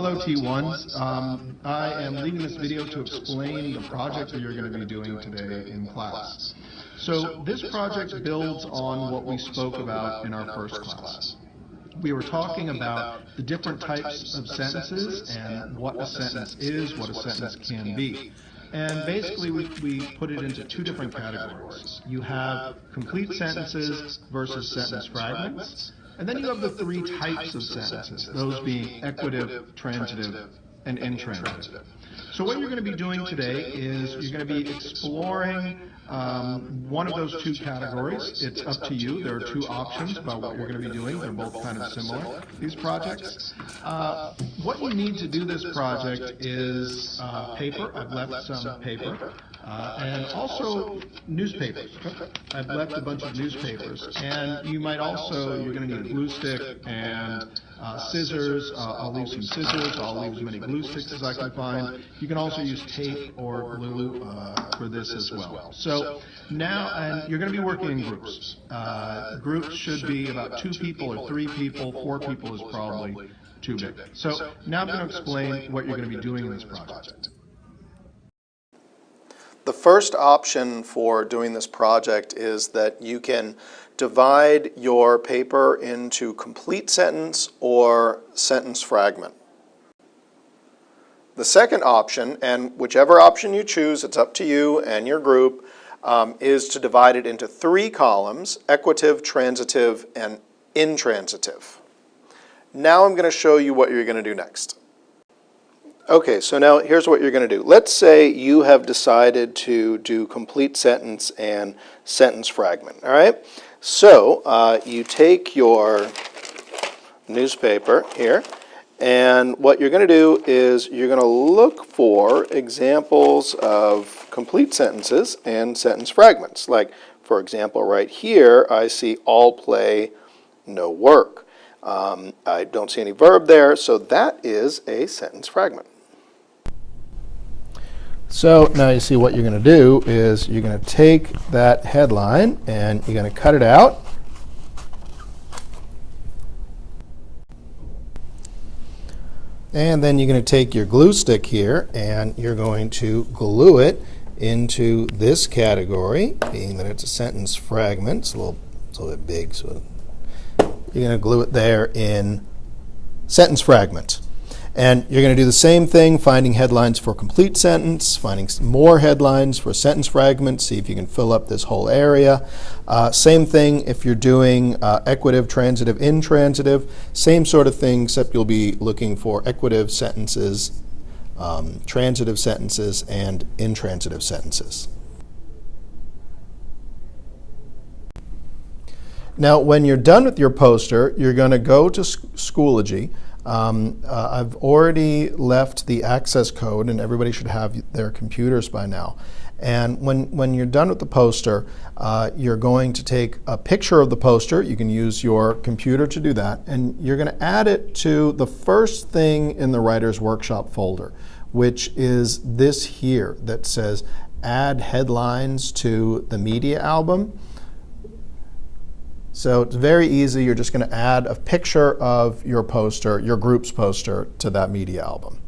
Hello T1s. I am leaving this video to explain the project that you're going to be doing today in class. So this project builds on what we spoke about in our first class. We were talking about the different types of sentences and what a sentence is, what a sentence can be. And basically we put it into two different categories. You have complete sentences versus sentence fragments. And then you have the three types of sentences, those being equative, transitive, and intransitive. So what you're going to be doing today is you're going to be exploring one of those two categories. It's up to you. There are two options about what you're going to be doing. They're both kind of similar, these projects. What you need to do this project is paper. I've left some paper. And also newspapers. I've left a bunch of newspapers. And you might also, you're going to need a glue stick and scissors. I'll leave some scissors. I'll leave as many glue sticks as I can find. You can also use tape or glue for this as well. So now, and you're going to be working in groups. Groups should be about 2 people or 3 people. 4 people is probably too big. So now I'm going to explain what you're going to be doing in this project. The first option for doing this project is that you can divide your paper into complete sentence or sentence fragment. The second option, and whichever option you choose, it's up to you and your group, is to divide it into 3 columns: equative, transitive, and intransitive. Now I'm going to show you what you're going to do next. Okay, so now here's what you're going to do. Let's say you have decided to do complete sentence and sentence fragment, all right? So you take your newspaper here, and what you're going to do is you're going to look for examples of complete sentences and sentence fragments. Like, for example, right here, I see all play, no work. I don't see any verb there, so that is a sentence fragment. So now you see what you're going to do is you're going to take that headline and you're going to cut it out. And then you're going to take your glue stick here and you're going to glue it into this category, being that it's a sentence fragment. It's a little bit big, so you're going to glue it there in sentence fragment. And you're going to do the same thing, finding headlines for complete sentence, finding more headlines for sentence fragments, see if you can fill up this whole area. Same thing if you're doing equative, transitive, intransitive. Same sort of thing, except you'll be looking for equative sentences, transitive sentences, and intransitive sentences. Now, when you're done with your poster, you're going to go to Schoology. I've already left the access code, and everybody should have their computers by now. And when you're done with the poster, you're going to take a picture of the poster. You can use your computer to do that. And you're going to add it to the first thing in the Writer's Workshop folder, which is this here that says Add Headlines to the Media Album. So it's very easy. You're just going to add a picture of your poster, your group's poster, to that media album.